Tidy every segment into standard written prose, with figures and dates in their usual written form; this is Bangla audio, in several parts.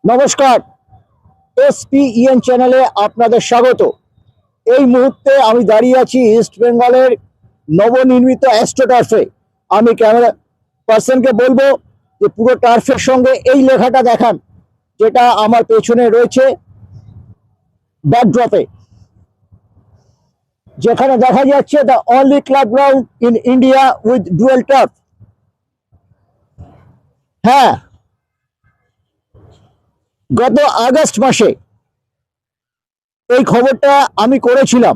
নমস্কার। এসপিইএন চ্যানেলে আপনাদের স্বাগত। এই মুহূর্তে আমি দাঁড়িয়ে আছি ইস্ট বেঙ্গলের নবনির্মিত অ্যাস্ট্রোটার্ফে। আমি ক্যামেরা পার্সনকে বলবো যে পুরো টার্ফের সঙ্গে এই লেখাটা দেখান, যেটা আমার পেছনে রয়েছে ব্যাকড্রপে, যেখানে দেখা যাচ্ছে the only club ground in India with dual turf. হ্যাঁ, গত আগস্ট মাসে এই খবরটা আমি করেছিলাম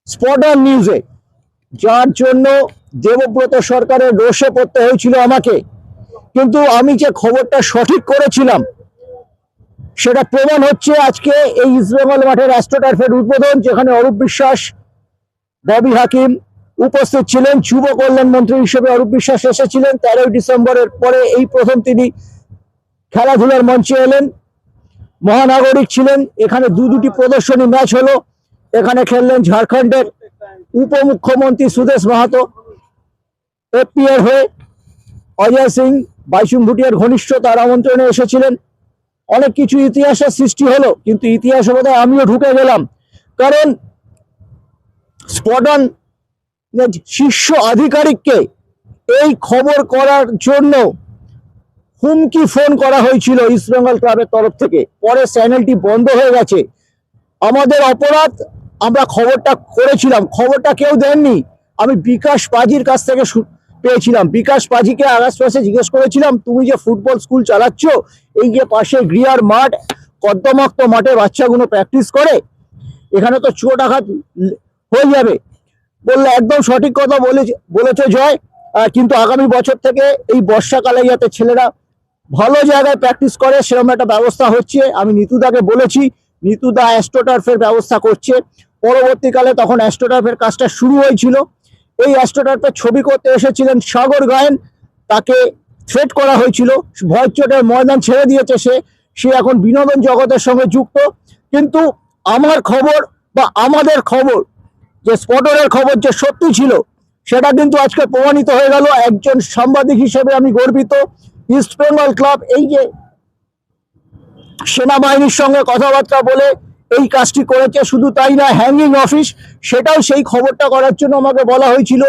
স্পট অন নিউজে, যার জন্য দেবব্রত সরকারের রোষে পড়তে হয়েছিল আমাকে। কিন্তু আমি যে খবরটা সঠিক করেছিলাম সেটা প্রমাণ হচ্ছে আজকে এই ইস্টবেঙ্গল মাঠের অ্যাস্ট্রোটার্ফের উদ্বোধন, যেখানে অরূপ বিশ্বাস, ববি হাকিম উপস্থিত ছিলেন। যুব কল্যাণ মন্ত্রী হিসেবে অরূপ বিশ্বাস এসেছিলেন। 13ই ডিসেম্বরের পরে এই প্রথম তিনি খেলাধুলার মঞ্চে এলেন। মহানাগরিক ছিলেন। এখানে দুটি প্রদর্শনী ম্যাচ হলো। এখানে খেললেন ঝাড়খণ্ডের উপমুখ্যমন্ত্রী সুদেশ মাহাতো এপিআর হয়ে, অজয় সিং বাইচুং ভুটিয়ার ঘনিষ্ঠ, তার আমন্ত্রণে এসেছিলেন। অনেক কিছু ইতিহাসের সৃষ্টি হলো, কিন্তু ইতিহাসে বোধহয় আমিও ঢুকে গেলাম, কারণ স্পটন শীর্ষ আধিকারিককে এই খবর করার জন্য হুমকি ফোন করা হয়েছিল ইস্টবেঙ্গল ক্লাবের তরফ থেকে। পরে চ্যানেলটি বন্ধ হয়ে গেছে। আমাদের অপরাধ, আমরা খবরটা করেছিলাম, খবরটা কেউ দেননি। আমি বিকাশ পাজির কাছ থেকে পেয়েছিলাম। বিকাশ পাজিকে আগস্ট মাসে জিজ্ঞেস করেছিলাম, তুমি যে ফুটবল স্কুল চালাচ্ছ, এই যে পাশে গৃহার মাঠ, কদ্দমাক্ত মাঠে বাচ্চাগুলো প্র্যাকটিস করে, এখানে তো চোট আঘাত হয়ে যাবে। বললে একদম সঠিক কথা বলেছে জয়, কিন্তু আগামী বছর থেকে এই বর্ষাকালে যাতে ছেলেরা ভালো জায়গায় প্র্যাকটিস করে সেরকম একটা ব্যবস্থা হচ্ছে। আমি নিতুদাকে বলেছি, নিতুদা অ্যাস্ট্রোটার্ফের ব্যবস্থা করছে। পরবর্তীকালে তখন অ্যাস্ট্রোটার্ফের কাজটা শুরু হয়েছিল। এই অ্যাস্ট্রোটার্ফের ছবি করতে এসেছিলেন সাগর গায়েন, তাকে থ্রেট করা হয়েছিল। ভয়ের চোটের ময়দান ছেড়ে দিয়েছে সে এখন বিনোদন জগতের সঙ্গে যুক্ত। কিন্তু আমার খবর বা আমাদের খবর, যে স্পটরের খবর যে সত্যি ছিল, সেটা কিন্তু আজকে প্রমাণিত হয়ে গেল। একজন সাংবাদিক হিসেবে আমি গর্বিত। ইস্ট বেঙ্গল ক্লাব এই যে সেনাবাহিনীর সঙ্গে কথাবার্তা বলে এই কাজটি করেছে, শুধু তাই না, হ্যাঙ্গিং অফিস, সেটাও সেই খবরটা করার জন্য আমাকে বলা হয়েছিল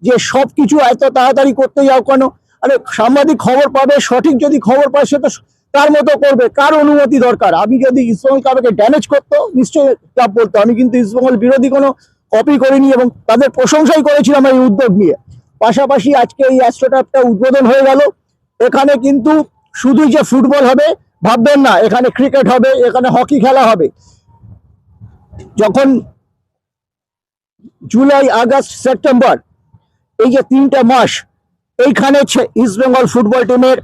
যে সব কিছু এত তাড়াতাড়ি করতে যাও কেন। আরে সাংবাদিক খবর পাবে, সঠিক যদি খবর পায় সে তো তার মতো করবে। কার অনুমতি দরকার? আমি যদি ইস্টবেঙ্গল ক্লাবকে ড্যামেজ করতো নিশ্চয়ই ক্লাব বলতো। আমি কিন্তু ইস্টবেঙ্গল বিরোধী কোনো কপি করিনি এবং তাদের প্রশংসাই করেছিলাম এই উদ্যোগ নিয়ে। পাশাপাশি আজকে এই অ্যাস্ট্রোটার্ফটা উদ্বোধন হয়ে গেল। এখানে কিন্তু শুধুই যে ফুটবল হবে ভাববেন না, এখানে ক্রিকেট হবে, এখানে হকি খেলা হবে। যখন জুলাই, আগস্ট, সেপ্টেম্বর, এই যে 3টে মাস এইখানে ইস্টবেঙ্গল ফুটবল টিমের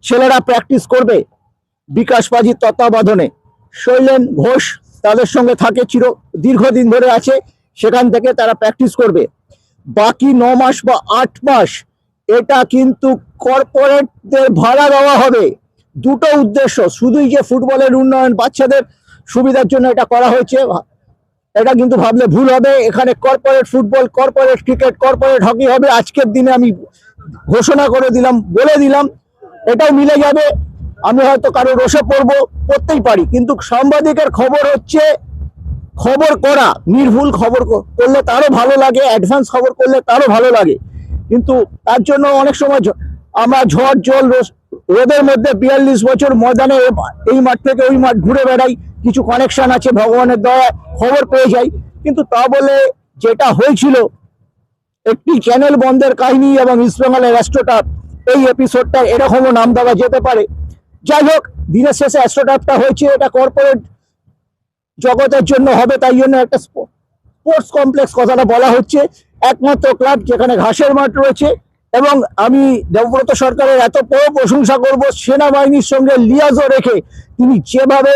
ছেলেরা প্র্যাকটিস করবে বিকাশ পাজির তত্ত্বাবধানে। শৈলেন ঘোষ তাদের সঙ্গে থাকে, দীর্ঘদিন ধরে আছে, সেখান থেকে তারা প্র্যাকটিস করবে। বাকি 9 মাস বা 8 মাস এটা কিন্তু কর্পোরেটদের ভাড়া দেওয়া হবে। দুটো উদ্দেশ্য, শুধুই যে ফুটবলের উন্নয়ন, বাচ্চাদের সুবিধার জন্য এটা করা হয়েছে, এটা কিন্তু ভাবলে ভুল হবে। এখানে corporate football, corporate cricket, corporate hockey হবে। আজকের দিনে আমি ঘোষণা করে দিলাম, বলে দিলাম, এটাও মিলে যাবে। আমি হয়তো কারো রোষে পড়তেই পারি, কিন্তু সাংবাদিকের খবর হচ্ছে খবর করা। নির্ভুল খবর করলে তারও ভালো লাগে, অ্যাডভান্স খবর করলে তারও ভালো লাগে। কিন্তু তার জন্য অনেক সময় আমরা ঝড় জল রোদের মধ্যে 42 বছর ময়দানে এই মাঠ থেকে ওই মাঠ ঘুরে বেড়াই। কিছু কানেকশন আছে, ভগবানের দয়া খবর পেয়ে যাই। কিন্তু তা বলে যেটা হয়েছিল একটি চ্যানেল বন্ধের কাহিনী এবং ইস্টবেঙ্গলের অ্যাস্ট্রোটার্ফ, এই এপিসোডটা এরকমও নাম দেওয়া যেতে পারে। যাই হোক, দিনের শেষে অ্যাস্ট্রোটার্ফটা হয়েছে, এটা কর্পোরেট জগতের জন্য হবে, তাই জন্য একটা স্পোর্টস কমপ্লেক্স কথাটা বলা হচ্ছে। একমাত্র ক্লাব যেখানে ঘাসের মাঠ রয়েছে। এবং আমি দেবব্রত সরকারের এত বড় প্রশংসা করব, সেনাবাহিনীর সঙ্গে লিয়াজও রেখে তিনি যেভাবে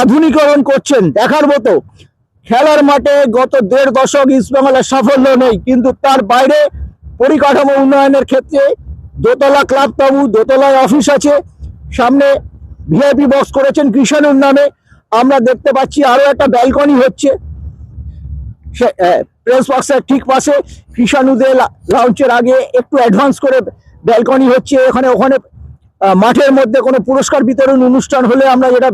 আধুনিকরণ করছেন দেখার মতো। খেলার মাঠে গত 1.5 দশক ইস্টবেঙ্গলের সাফল্য নেই, কিন্তু তার বাইরে পরিকাঠামো উন্নয়নের ক্ষেত্রে দোতলা ক্লাব তাবু, দোতলায় অফিস আছে, সামনে ভিআইপি বক্স করেছেন কৃষাণুর নামে। আমরা দেখতে পাচ্ছি আরো একটা ব্যালকনি হচ্ছে প্রেস বক্সের ঠিক পাশে। কৃষাণুদের লাউঞ্চের আগে একটু অ্যাডভান্স করে ব্যালকনি হচ্ছে। ওখানে মাঠের মধ্যে কোনো পুরস্কার বিতরণ অনুষ্ঠান হলে আমরা যেটা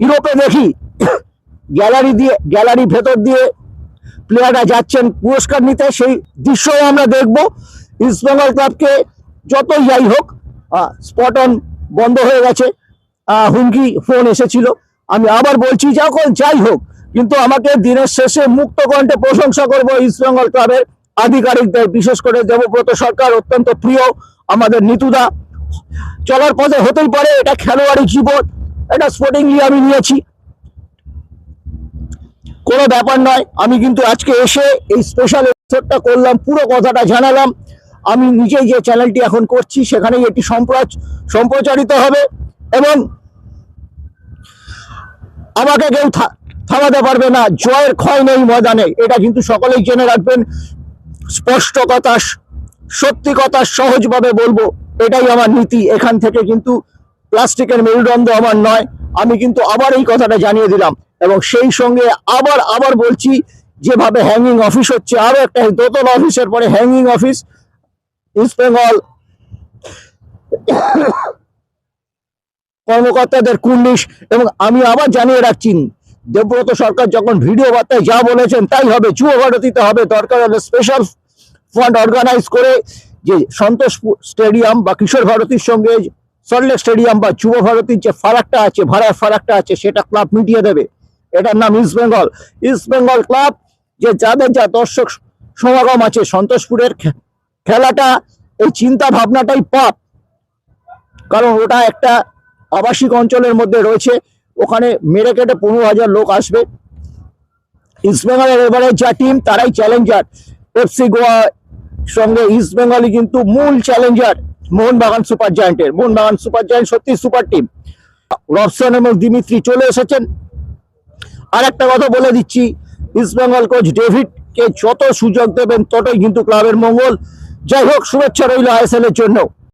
ইউরোপে দেখি, গ্যালারি ভেতর দিয়ে প্লেয়াররা যাচ্ছেন পুরস্কার নিতে, সেই দৃশ্যও আমরা দেখব। ইস্ট বেঙ্গল ক্লাবকে যতই যাই হোক, স্পট অন বন্ধ হয়ে গেছে, হুমকি ফোন এসেছিল। আমি আবার বলছি, যখন যাই হোক, কিন্তু আমাকে দিনের শেষে মুক্ত কণ্ঠে প্রশংসা করব ইস্ট বেঙ্গল ক্লাবের আধিকারিকদের, বিশেষ করে দেবব্রত সরকার, অত্যন্ত প্রিয় আমাদের নিতুদা। চলার পথে হতেই পারে, এটা খেলোয়াড়ি জীবন, এটা স্পোর্টিংলি আমি নিয়েছি, কোনো ব্যাপার নয়। আমি কিন্তু আজকে এসে এই স্পেশাল এপিসোডটা করলাম, পুরো কথাটা জানালাম। আমি নিজেই যে চ্যানেলটি এখন করছি সেখানেই এটি সম্প্রচারিত হবে, এবং আমাকে কেউ থামাতে পারবে না। জয়ের ক্ষয় নেই ময়দানে, এটা কিন্তু সকলেই জেনে রাখবেন। স্পষ্ট কথা, সত্যি কথা সহজভাবে বলবো, এটাই আমার নীতি। এখান থেকে কিন্তু প্লাস্টিকের মেরুদণ্ড আমার নয়। আমি কিন্তু আবার এই কথাটা জানিয়ে দিলাম, এবং সেই সঙ্গে আবার বলছি, যেভাবে হ্যাঙ্গিং অফিস হচ্ছে, আরো একটা দোতলা অফিসের পরে হ্যাঙ্গিং অফিস ইস্ট বেঙ্গল কর্মকর্তাদের কুর্নিশ। এবং আমি আবার জানিয়ে রাখছি, দেবব্রত সরকার যখন ভিডিও বার্তায় যা বলেছেন তাই হবে। যুব ভারতীতে হবে, দরকার হলে স্পেশাল ফান্ড অর্গানাইজ করে, যে সন্তোষ স্টেডিয়াম বা কিশোর ভারতীর সঙ্গে সল্টলেক স্টেডিয়াম বা যুব ভারতীর যে ফারাকটা আছে, ভাড়ার ফারাকটা আছে, সেটা ক্লাব মিটিয়ে দেবে। এটার নাম east Bengal. East Bengal club, যে যাদের যা দর্শক সমাগম আছে, সন্তোষপুরের খেলাটা, এই চিন্তা ভাবনাটাই পাপ, কারণ ওটা একটা আবাসিক অঞ্চলের মধ্যে রয়েছে, ওখানে মেরে কেটে 15,000 লোক আসবে। ইস্ট বেঙ্গলের এবারে যা টিম, তারাই চ্যালেঞ্জার। এফসি গোয়া সঙ্গে ইস্ট বেঙ্গলই কিন্তু মূল চ্যালেঞ্জার মোহনবাগান সুপার জায়ান্টের। মোহনবাগান সুপার জায়ান্ট সত্যি সুপার টিম। রবসন এবং দিমিত্রি চলে এসেছেন। আর একটা কথা বলে দিচ্ছি, ইস্ট বেঙ্গল কোচ ডেভিডকে যত সুযোগ দেবেন ততই কিন্তু ক্লাবের মঙ্গল। যাই হোক, শুভেচ্ছা রইল আইএসএল এর জন্য।